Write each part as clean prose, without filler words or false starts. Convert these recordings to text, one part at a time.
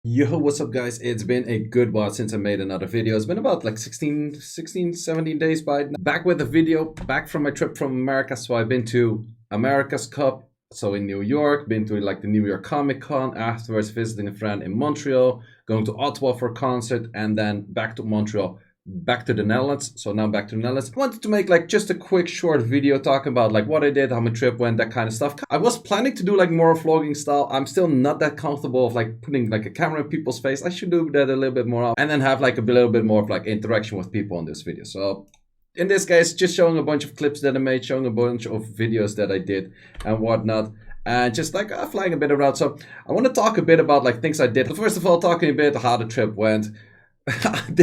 Yo, what's up guys? It's been a good while since I made another video. It's been about like 17 days by now. Back with a video, back from my trip from America. So I've been to America's Cup, so in New York, been to like the New York Comic Con, afterwards visiting a friend in Montreal, going to Ottawa for a concert, and then back to Montreal, back to the Netherlands. So now back to the Netherlands. I wanted to make like just a quick short video talking about like what I did, how my trip went, that kind of stuff. I was planning to do like more vlogging style. I'm still not that comfortable of like putting like a camera in people's face. I should do that a little bit more and then have like a little bit more of like interaction with people on this video. So in this case, just showing a bunch of clips that I made, showing a bunch of videos that I did and whatnot. And just like flying a bit around. So I want to talk a bit about like things I did. But first of all, talking a bit how the trip went.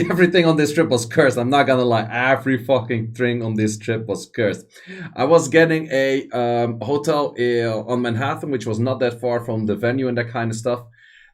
Everything on this trip was cursed. I'm not gonna lie. Every fucking thing on this trip was cursed. I was getting a hotel on Manhattan, which was not that far from the venue and that kind of stuff.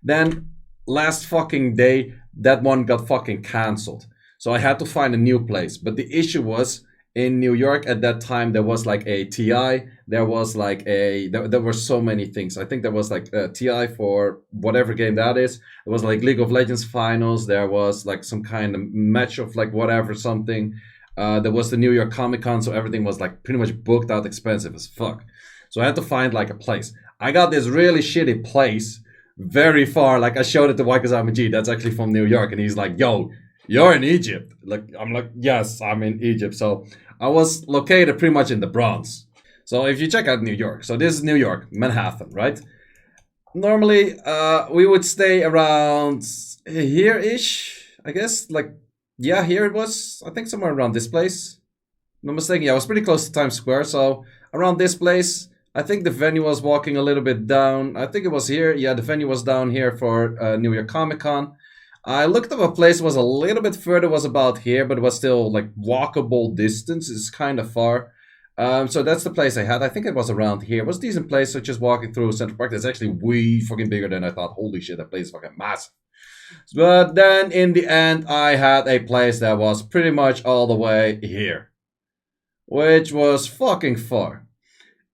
Then last fucking day, that one got fucking cancelled. So I had to find a new place. But the issue was in New York at that time, there was like a TI. There was like there were so many things. I think there was like a TI for whatever game that is. It was like League of Legends finals. There was like some kind of match of like whatever something. There was the New York Comic Con, so everything was like pretty much booked out, expensive as fuck. So I had to find like a place. I got this really shitty place very far. Like I showed it to Waikazama G. That's actually from New York, and he's like, "Yo, you're in Egypt." Like I'm like, "Yes, I'm in Egypt." So I was located pretty much in the Bronx. So if you check out New York, so this is New York, Manhattan, right? Normally, we would stay around here-ish, I guess. Like, yeah, here it was. I think somewhere around this place. No mistake. Yeah, I was pretty close to Times Square. So around this place, I think the venue was walking a little bit down. I think it was here. Yeah, the venue was down here for New York Comic Con. I looked up a place, was a little bit further, was about here, but it was still like walkable distance. It's kind of far. So that's the place I had. I think it was around here. It was a decent place. So just walking through Central Park. That's actually way fucking bigger than I thought. Holy shit, that place is fucking massive. But then in the end, I had a place that was pretty much all the way here, which was fucking far.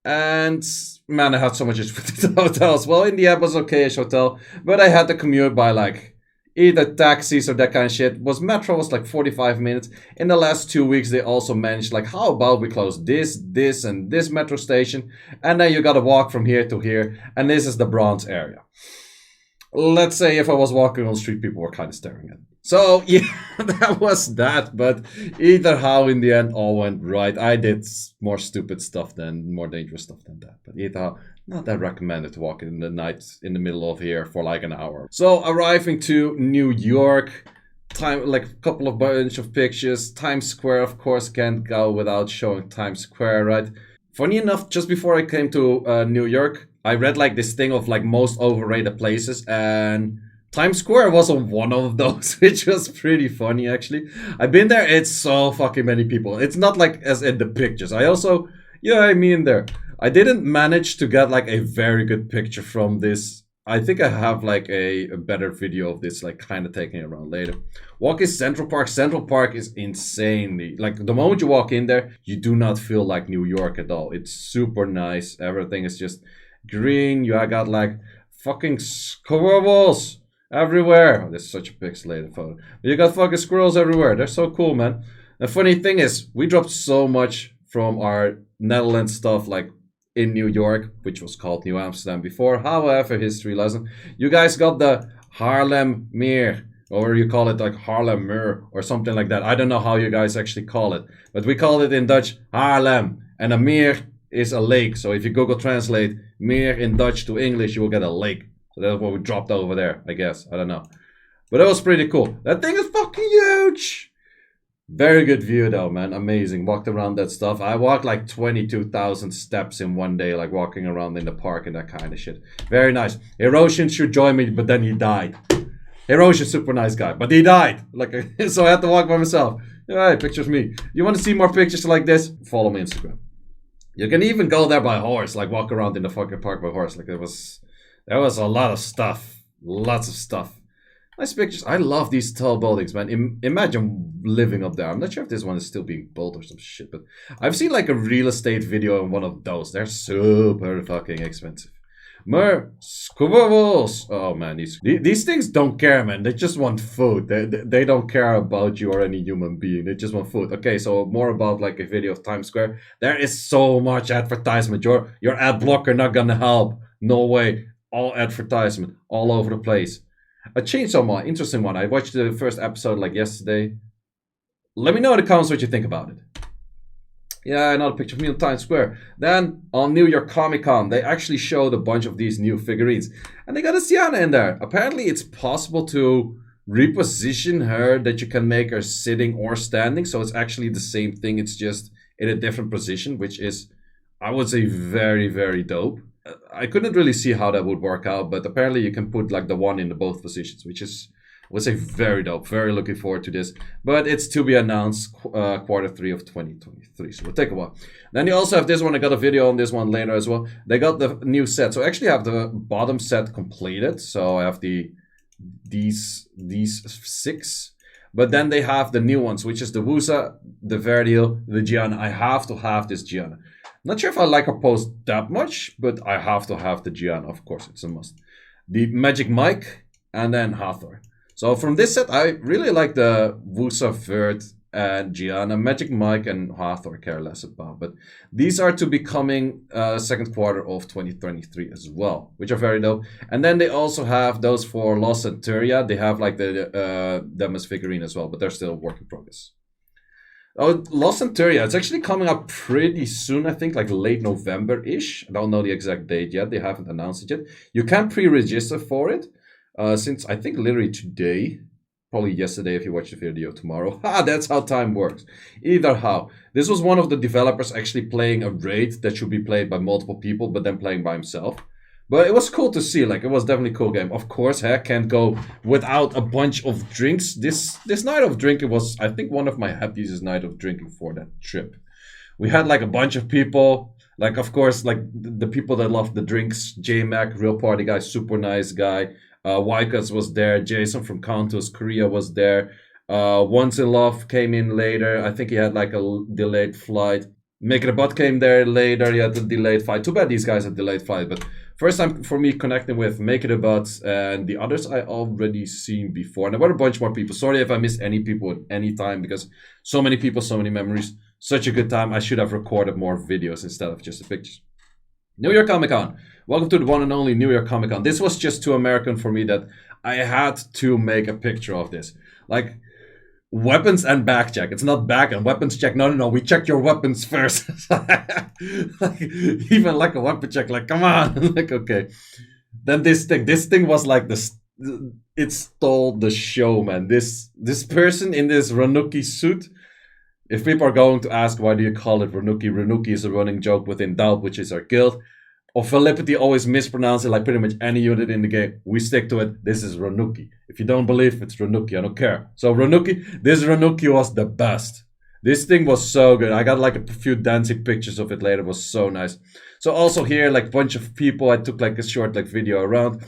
And man, I had so much issues with the hotels. Well, in the end, it was okay-ish hotel, but I had to commute by like either taxis or that kind of shit. Metro was like 45 minutes. In the last 2 weeks, they also managed like, how about we close this, and this metro station, and then you gotta walk from here to here, and this is the Bronx area. Let's say if I was walking on the street, people were kind of staring at me. So yeah, that was that. But either how, in the end, all went right. I did more stupid stuff than more dangerous stuff than that. But either how, not that recommended to walk in the night in the middle of here for like an hour. So arriving to New York, time like a couple of bunch of pictures. Times Square, of course, can't go without showing Times Square, right? Funny enough, just before I came to New York, I read like this thing of like most overrated places, and Times Square wasn't one of those, which was pretty funny actually. I've been there, it's so fucking many people. It's not like as in the pictures. I also, yeah, I mean there. I didn't manage to get like a very good picture from this. I think I have like a better video of this, like kind of taking it around later. Walking Central Park. Central Park is insanely, like the moment you walk in there, you do not feel like New York at all. It's super nice. Everything is just green. You got like fucking squirrels everywhere. Oh, this is such a pixelated photo. You got fucking squirrels everywhere. They're so cool, man. The funny thing is, we dropped so much from our Netherlands stuff, like in New York, which was called New Amsterdam before. However, history lesson, you guys got the Haarlem Meer, or you call it like Haarlem Meer or something like that. I don't know how you guys actually call it, but we call it in Dutch Haarlem, and a meer is a lake. So if you Google Translate meer in Dutch to English, you will get a lake. So that's what we dropped over there, I guess. I don't know, but it was pretty cool. That thing is fucking huge. Very good view though, man. Amazing. Walked around that stuff. I walked like 22,000 steps in one day, like walking around in the park and that kind of shit. Very nice. Erosion should join me, but then he died. Erosion, super nice guy, but he died. Like, so I had to walk by myself. Alright, pictures me. You want to see more pictures like this? Follow me on Instagram. You can even go there by horse, like walk around in the fucking park by horse. Like there was a lot of stuff. Lots of stuff. Nice pictures. I love these tall buildings, man. Imagine living up there. I'm not sure if this one is still being built or some shit, but I've seen like a real estate video on one of those. They're super fucking expensive. Squibbles. Oh man, these things don't care, man. They just want food. They don't care about you or any human being. They just want food. Okay, so more about like a video of Times Square. There is so much advertisement. Your ad blocker not gonna help. No way. All advertisement all over the place. A chainsaw one, interesting one. I watched the first episode like yesterday. Let me know in the comments what you think about it. Yeah, another picture of me on Times Square. Then on New York Comic Con, they actually showed a bunch of these new figurines. And they got a Sienna in there. Apparently, it's possible to reposition her, that you can make her sitting or standing. So it's actually the same thing. It's just in a different position, which is, I would say, very, very dope. I couldn't really see how that would work out, but apparently you can put like the one in the both positions, which is, I would say, very dope. Very looking forward to this. But it's to be announced Q3 of 2023. So we'll take a while. Then you also have this one. I got a video on this one later as well. They got the new set. So I actually have the bottom set completed. So I have these 6. But then they have the new ones, which is the Wusa, the Verdil, the Gianna. I have to have this Gianna. Not sure if I like her pose that much, but I have to have the Gianna. Of course, it's a must. The Magic Mike and then Hathor. So from this set, I really like the Wusa, Vert, and Gianna. Magic Mike and Hathor care less about. But these are to be coming second quarter of 2023 as well, which are very dope. And then they also have those for Lost Centuria. They have like the Demus figurine as well, but they're still work in progress. Oh, Lost Centuria, it's actually coming up pretty soon, I think, like late November-ish. I don't know the exact date yet. They haven't announced it yet. You can pre-register for it. Since I think literally today, probably yesterday if you watch the video tomorrow. That's how time works. Either how. This was one of the developers actually playing a raid that should be played by multiple people, but then playing by himself. But it was cool to see. Like, it was definitely a cool game. Of course, can't go without a bunch of drinks. This night of drinking was, I think, one of my happiest night of drinking for that trip. We had like a bunch of people. Like, of course, like the people that love the drinks. J-Mac, real party guy, super nice guy. Wykas was there. Jason from Countess Korea was there. Once in Love came in later. I think he had like a delayed flight. Make It a Butt came there later. He had a delayed flight. Too bad these guys had delayed flight. But first time for me connecting with Make It a Butt, and the others I already seen before. And there were a bunch more people. Sorry if I missed any people at any time, because so many people, so many memories. Such a good time. I should have recorded more videos instead of just the pictures. New York Comic Con. Welcome to the one and only New York Comic Con. This was just too American for me that I had to make a picture of this. Like, weapons and back check. It's not back and weapons check. No. We check your weapons first. Like, even like a weapon check. Like, come on. Like, okay. Then this thing was like this. It stole the show, man. This person in this Ranuki suit. If people are going to ask why do you call it Ranuki, Ranuki is a running joke within Doubt, which is our guild. Ophilipity always mispronounce it like pretty much any unit in the game. We stick to it. This is Ranuki. If you don't believe it's Ranuki, I don't care. So this Ranuki was the best. This thing was so good. I got like a few dancing pictures of it later. It was so nice. So also here, like a bunch of people. I took like a short like video around.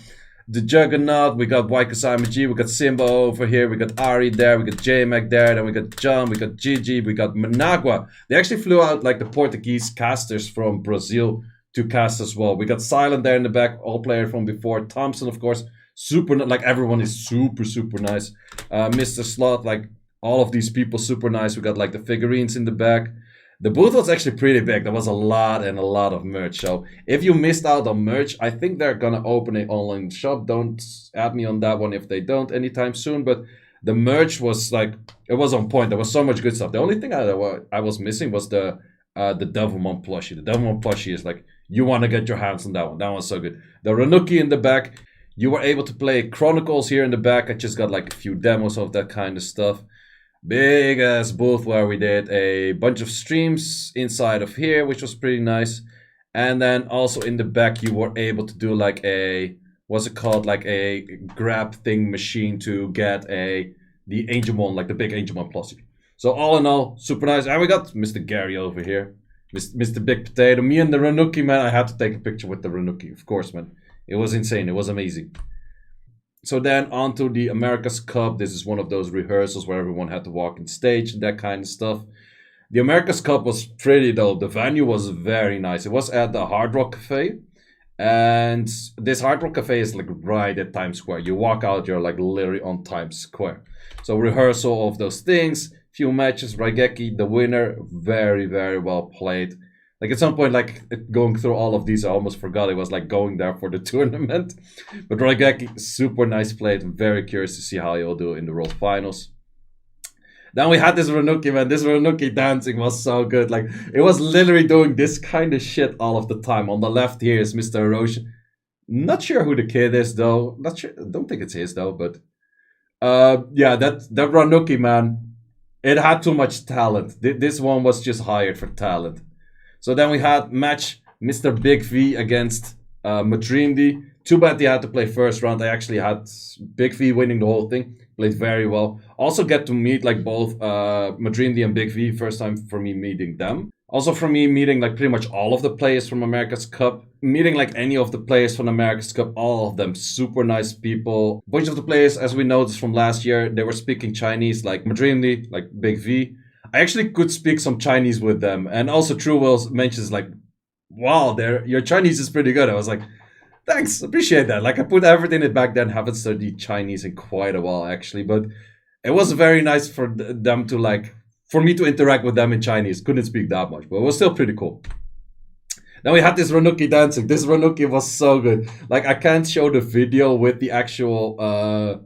The Juggernaut, we got Waikasamaji, we got Simba over here, we got Ari there, we got J-Mac there, then we got John, we got Gigi, we got Managua. They actually flew out like the Portuguese casters from Brazil to cast as well. We got Silent there in the back, all player from before. Thompson, of course, super, like everyone is super, super nice. Mr. Slot, like all of these people, super nice. We got like the figurines in the back. The booth was actually pretty big. There was a lot of merch. So if you missed out on merch, I think they're gonna open an online shop. Don't add me on that one if they don't anytime soon. But the merch was like, it was on point. There was so much good stuff. The only thing I was missing was the Devilmon plushie. The Devilmon plushie is like, you want to get your hands on that one. That one's so good. The Ranuki in the back. You were able to play Chronicles here in the back. I just got like a few demos of that kind of stuff. Big ass booth where we did a bunch of streams inside of here, which was pretty nice. And then also in the back, you were able to do like a, what's it called? Like a grab thing machine to get the Angemon, like the big Angemon plushie. So all in all, super nice. And we got Mr. Gary over here. Mr. Big Potato. Me and the Ranuki, man. I had to take a picture with the Ranuki, of course, man. It was insane. It was amazing. So then on to the America's Cup. This is one of those rehearsals where everyone had to walk in stage and that kind of stuff. The America's Cup was pretty dope. The venue was very nice. It was at the Hard Rock Cafe. And this Hard Rock Cafe is like right at Times Square. You walk out, you're like literally on Times Square. So rehearsal of those things, few matches, Raigeki, the winner, very, very well played. Like at some point, like going through all of these, I almost forgot it was like going there for the tournament. But Raigeki, super nice played. Very curious to see how he'll do in the World Finals. Then we had this Renuki, man. This Renuki dancing was so good. Like, it was literally doing this kind of shit all of the time. On the left here is Mr. Erosion. Not sure who the kid is, though. Not sure. Don't think it's his, though. But, yeah, that Renuki, man, it had too much talent. This one was just hired for talent. So then we had match Mr. Big V against Madrindi. Too bad they had to play first round. I actually had Big V winning the whole thing. Played very well. Also get to meet like both Madrindi and Big V. First time for me meeting them. Also for me meeting like pretty much all of the players from America's Cup. Meeting like any of the players from America's Cup. All of them super nice people. Bunch of the players, as we noticed from last year, they were speaking Chinese, like Madrindi, like Big V. I actually could speak some Chinese with them. And also True Will mentions like, wow, your Chinese is pretty good. I was like, thanks, appreciate that. Like I put effort in it back then. Haven't studied Chinese in quite a while actually, but it was very nice for them to like, for me to interact with them in Chinese. Couldn't speak that much, but it was still pretty cool. Then we had this Renuki dancing. This Renuki was so good. Like I can't show the video with the actual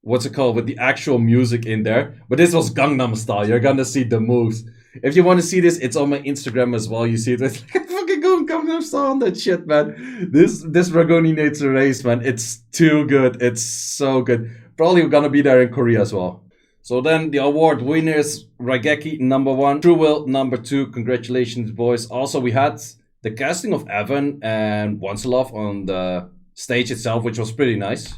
what's it called, with the actual music in there, but this was Gangnam Style. You're gonna see the moves. If you want to see this, it's on my Instagram as well. You see it. It's like fucking going Gangnam Style on that shit, man. This Ragoni needs a race, man. It's too good. It's so good. Probably gonna be there in Korea as well. So then the award winners: Raigeki #1, True Will #2. Congratulations, boys. Also, we had the casting of Evan and Wanselov on the stage itself, which was pretty nice.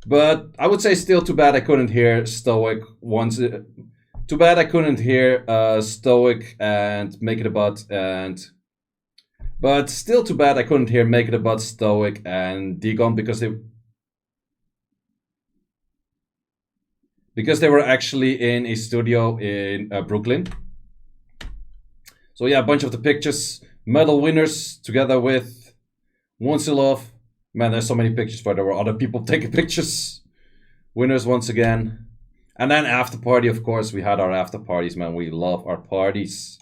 But I would say still too bad I couldn't hear Stoic once. Too bad I couldn't hear Stoic and Make It a Butt but still too bad I couldn't hear Make It a Butt, Stoic and Digon because they were actually in a studio in Brooklyn. So yeah, a bunch of the pictures, medal winners together with Wansilov. Man, there's so many pictures, but there were other people taking pictures. Winners once again. And then after party, of course, we had our after parties, man. We love our parties.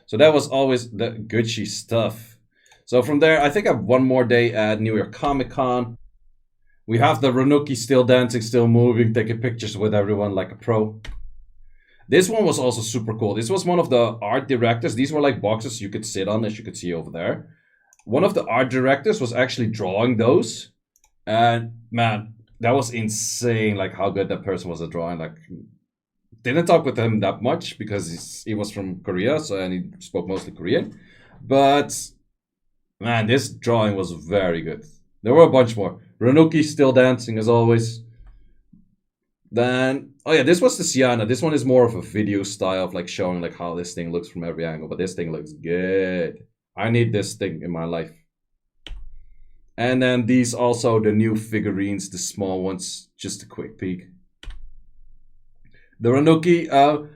So that was always the Gucci stuff. So from there, I think I have one more day at New York Comic Con. We have the Renuki still dancing, still moving, taking pictures with everyone like a pro. This one was also super cool. This was one of the art directors. These were like boxes you could sit on, as you could see over there. One of the art directors was actually drawing those. And man, that was insane, like how good that person was at drawing. Like, didn't talk with him that much because he was from Korea, and he spoke mostly Korean. But man, this drawing was very good. There were a bunch more. Renuki still dancing as always. Then, oh yeah, this was the Sienna. This one is more of a video style of like showing like how this thing looks from every angle. But this thing looks good. I need this thing in my life. And then these also, the new figurines, the small ones. Just a quick peek. The Renuki,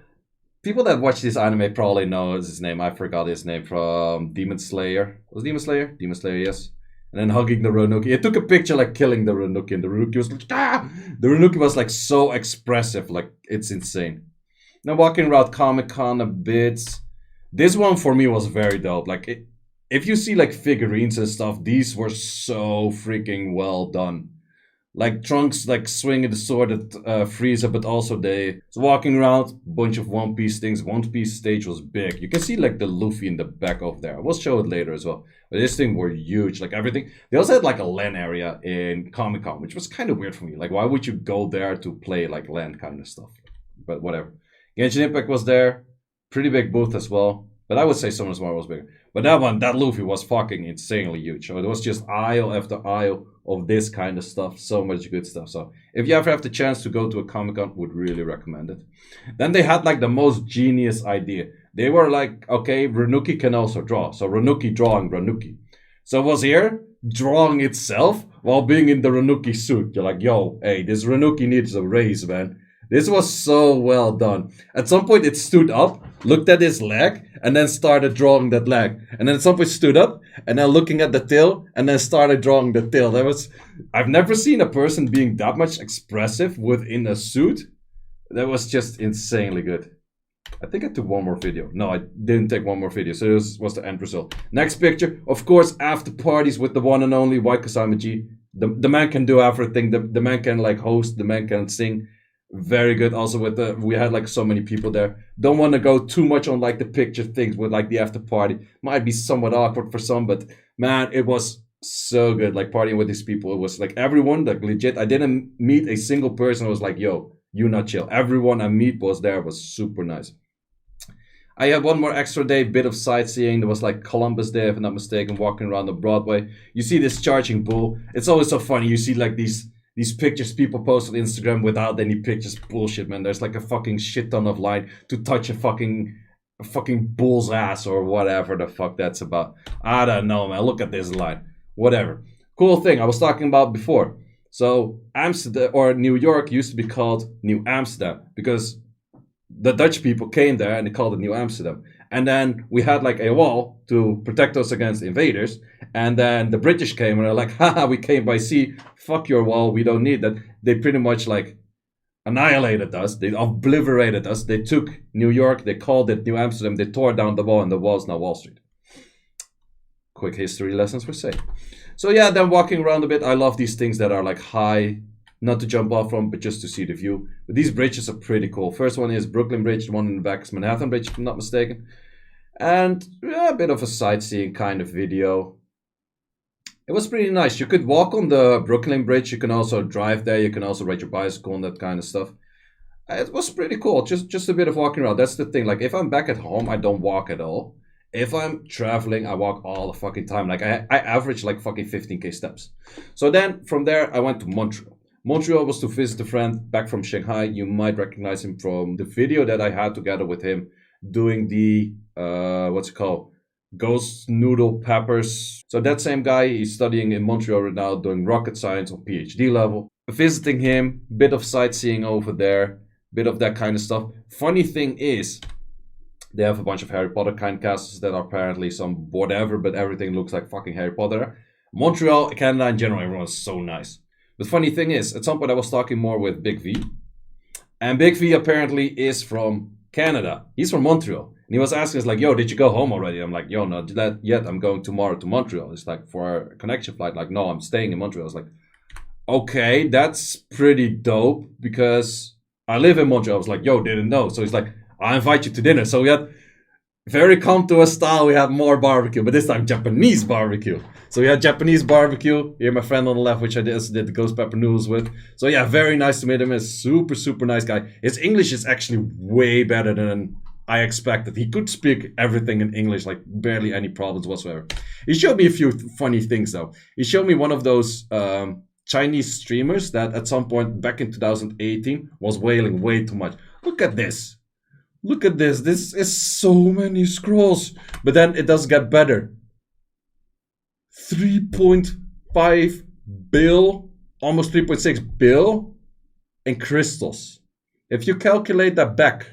people that watch this anime probably know his name. I forgot his name from Demon Slayer. Was it Demon Slayer? Demon Slayer, yes. And then hugging the Renuki. It took a picture like killing the Renuki. And the Renuki was like, ah! The Renuki was like so expressive. Like, it's insane. Now walking around Comic-Con a bit. This one for me was very dope. Like, if you see like figurines and stuff, these were so freaking well done. Like Trunks like swinging the sword at Frieza, but also they walking around, bunch of One Piece things. One Piece stage was big. You can see like the Luffy in the back of there. We'll show it later as well. But this thing were huge, like everything. They also had like a LAN area in Comic-Con, which was kind of weird for me. Like, why would you go there to play like LAN kind of stuff? But whatever. Genshin Impact was there. Pretty big booth as well. But I would say Summoner's War was bigger. But that one, that Luffy was fucking insanely huge. So it was just aisle after aisle of this kind of stuff. So much good stuff. So if you ever have the chance to go to a Comic-Con, would really recommend it. Then they had like the most genius idea. They were like, okay, Renuki can also draw. So Renuki drawing Renuki. So it was here drawing itself while being in the Renuki suit. You're like, yo, hey, this Renuki needs a raise, man. This was so well done. At some point, it stood up, looked at his leg, and then started drawing that leg. And then at some point, stood up, and then looking at the tail, and then started drawing the tail. I've never seen a person being that much expressive within a suit. That was just insanely good. I think I took one more video. No, I didn't take one more video. So this was the end result. Next picture, of course, after parties with the one and only White Kasama G. The man can do everything. The man can like host. The man can sing. Very good. Also with we had like so many people there. Don't want to go too much on like the picture things with like the after party. Might be somewhat awkward for some, but man, it was so good. Like partying with these people. It was like everyone, like legit. I didn't meet a single person who was like, yo, you not chill. Everyone I meet was there. It was super nice. I had one more extra day, bit of sightseeing. There was like Columbus Day, if I'm not mistaken, walking around the Broadway. You see this charging bull. It's always so funny. You see like these pictures people post on Instagram without any pictures. Bullshit, man. There's like a fucking shit ton of line to touch a fucking bull's ass or whatever the fuck that's about. I don't know, man. Look at this line. Whatever. Cool thing I was talking about before. So Amsterdam or New York used to be called New Amsterdam because the Dutch people came there and they called it New Amsterdam. And then we had like a wall to protect us against invaders. And then the British came and they're like, haha, we came by sea. Fuck your wall. We don't need that. They pretty much like annihilated us. They obliterated us. They took New York. They called it New Amsterdam. They tore down the wall and the wall's now Wall Street. Quick history lessons for say. So yeah, then walking around a bit. I love these things that are like high, not to jump off from, but just to see the view. But these bridges are pretty cool. First one is Brooklyn Bridge. The one in the back is Manhattan Bridge, if I'm not mistaken. And yeah, a bit of a sightseeing kind of video. It was pretty nice. You could walk on the Brooklyn Bridge. You can also drive there. You can also ride your bicycle and that kind of stuff. It was pretty cool. Just a bit of walking around. That's the thing. Like if I'm back at home, I don't walk at all. If I'm traveling, I walk all the fucking time. Like I average like fucking 15k steps. So then from there, I went to Montreal. Montreal was to visit a friend back from Shanghai. You might recognize him from the video that I had together with him doing the, what's it called? Ghost Noodle Peppers. So that same guy, he's studying in Montreal right now, doing rocket science on PhD level. Visiting him, bit of sightseeing over there, bit of that kind of stuff. Funny thing is, they have a bunch of Harry Potter kind castles that are apparently some whatever, but everything looks like fucking Harry Potter. Montreal, Canada in general, everyone's so nice. The funny thing is, at some point I was talking more with Big V. And Big V apparently is from Canada. He's from Montreal. And he was asking us like, yo, did you go home already? I'm like, yo, not yet. I'm going tomorrow to Montreal. It's like for our connection flight. Like, no, I'm staying in Montreal. I was like, okay, that's pretty dope because I live in Montreal. I was like, yo, didn't know. So he's like, I invite you to dinner. So we had very come to a style. We had more barbecue, but this time Japanese barbecue. So we had Japanese barbecue. Here, my friend on the left, which I did the ghost pepper noodles with. So yeah, very nice to meet him. He's super, super nice guy. His English is actually way better than I expected. He could speak everything in English, like barely any problems whatsoever. He showed me a few funny things though. He showed me one of those Chinese streamers that at some point back in 2018 was wailing way too much. Look at this. Look at this. This is so many scrolls. But then it does get better. 3.5 bill, almost 3.6 bill in crystals. If you calculate that back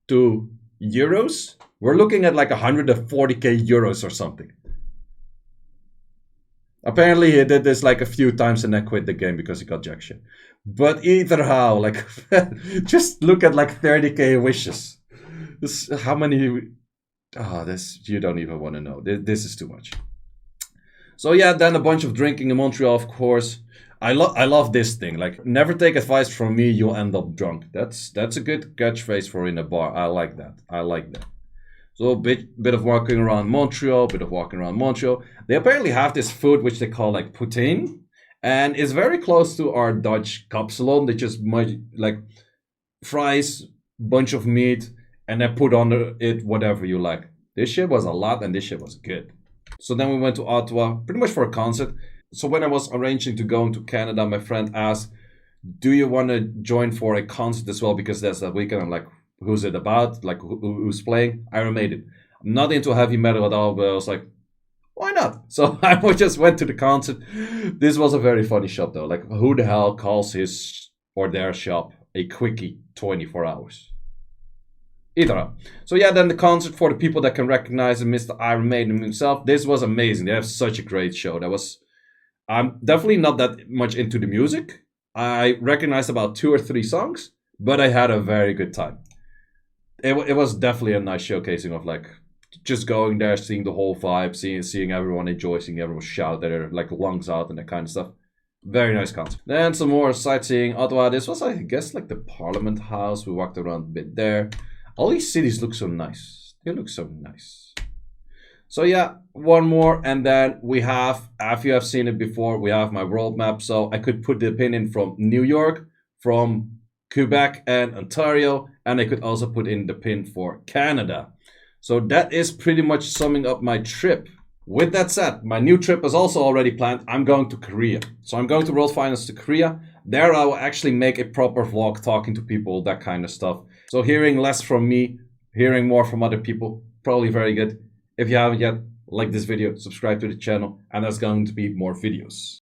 to euros, we're looking at like 140k euros or something. Apparently he did this like a few times and then quit the game because he got jack shit. But either how, like, just look at like 30k wishes. This, how many? This you don't even want to know. This is too much. So yeah, then a bunch of drinking in Montreal, of course. I love this thing. Like, never take advice from me, you'll end up drunk. That's a good catchphrase for in a bar. I like that. I like that. So a bit of walking around Montreal, They apparently have this food which they call like poutine. And it's very close to our Dutch kapsalon. They just like fries, bunch of meat, and then put on it whatever you like. This shit was a lot and this shit was good. So then we went to Ottawa, pretty much for a concert. So when I was arranging to go into Canada, my friend asked, do you want to join for a concert as well? Because there's that weekend. I'm like, who's it about? Like, who's playing? Iron Maiden. I'm not into heavy metal at all, but I was like, why not? So I just went to the concert. This was a very funny shop though. Like, who the hell calls his or their shop a quickie 24 hours. Either up. So yeah, then the concert for the people that can recognize Mr. Iron Maiden himself. This was amazing. They have such a great show. I'm definitely not that much into the music. I recognized about 2 or 3 songs, but I had a very good time. It was definitely a nice showcasing of like just going there, seeing the whole vibe, seeing everyone enjoy, seeing everyone shout their like lungs out and that kind of stuff. Very nice concert. Then some more sightseeing. Ottawa. This was, I guess, like the Parliament House. We walked around a bit there. All these cities look so nice. They look so nice. So yeah, one more, and then we have, if you have seen it before, we have my world map. So I could put the pin in from New York, from Quebec and Ontario, and I could also put in the pin for Canada. So that is pretty much summing up my trip. With that said, my new trip is also already planned. I'm going to Korea. So I'm going to World Finals to Korea. There I will actually make a proper vlog, talking to people, that kind of stuff. So hearing less from me, hearing more from other people, probably very good. If you haven't yet, like this video, subscribe to the channel, and there's going to be more videos.